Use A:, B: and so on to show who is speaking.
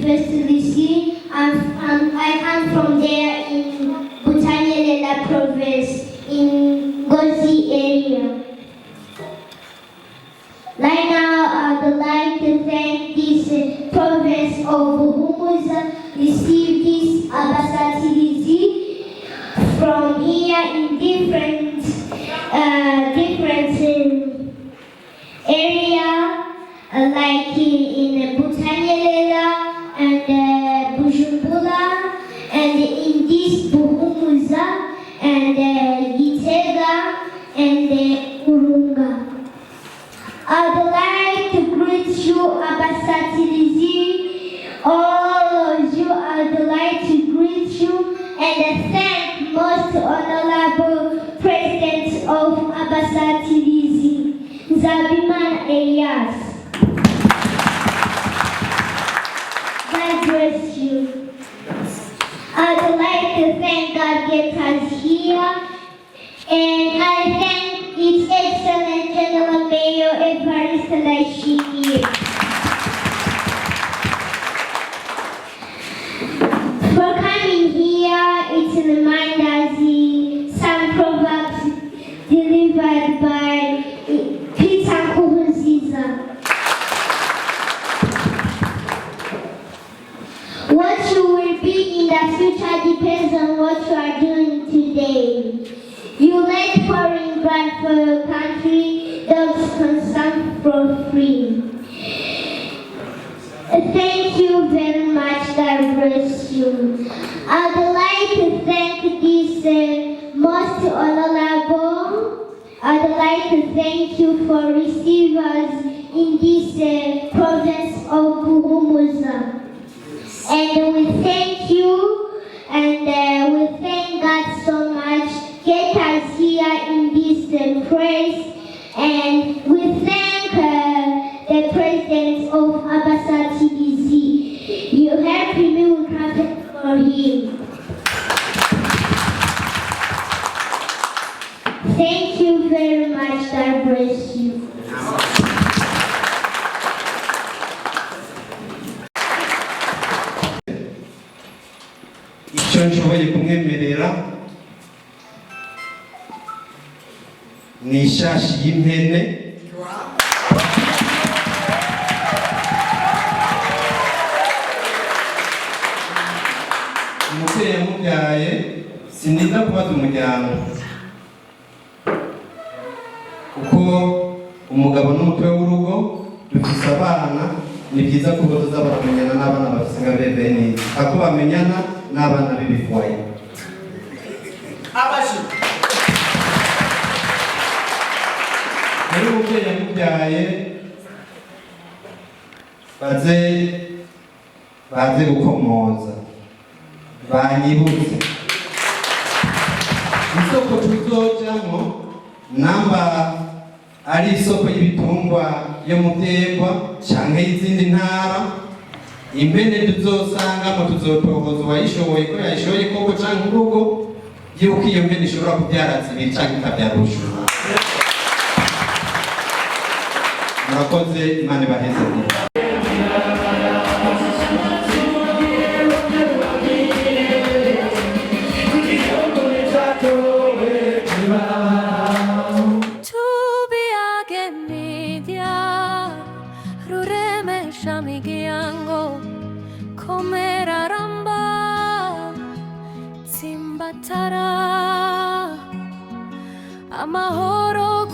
A: Abasatirizi. I come from there in Butanyerera province in Gozi area. Right now, I would like to thank this province of Buhumuza received this Abasatirizi from here in different area, like in Butanyerera and Bujumbura, and in this Buhumuza and Iteka and Urunga. I'd like to greet you, Abasatirizi, all of you. I'd like to greet you and thank most honorable President of Abasatirizi, Zabiman Elias. God bless you. I'd like to thank God get us here, and I thank His Excellent General Mayor Abasatirizi for coming here. It reminds us some proverbs delivered by Peter Nkurunziza. What you will be in the future depends on what you are doing today. You let pouring blood for your country, dogs consumed for free. Thank you very much, God bless you. I'd like to thank this most honorable. I'd like to thank you for receiving us in this province of Buhumuza. And we thank you, and we thank God so much. Get us here in this place, and we thank the President of Abasatirizi. You help me with clapping for him. Thank you very much. God bless you.
B: Icyo nshoboye kumwemerera ni inshashi y'impene umubyeyi yamubyaye. Siniza kubaza umuryango kuko umugabo n'umutwe w'urugo dufise abana. Ni byiza ko boza baramenyana n'abana bafise nka bebe neza, ako bamenyana n'abana b'ibifwaye. Abashi rero umubyeyi yamubyaye baze gukomoza banyibutse isoko tuzojamo, namba ari isoko y'ibitungwa yo mutegwa canke y'izindi ntara. Impene tuzosangamo tuzotohoza uwayishoboye ko yayishoboye koko canke urugo yuko iyo mpene ishobora kubyara zibiri canke ikabyara urushuru. Murakoze, Imana ibaheze.
C: Amahoro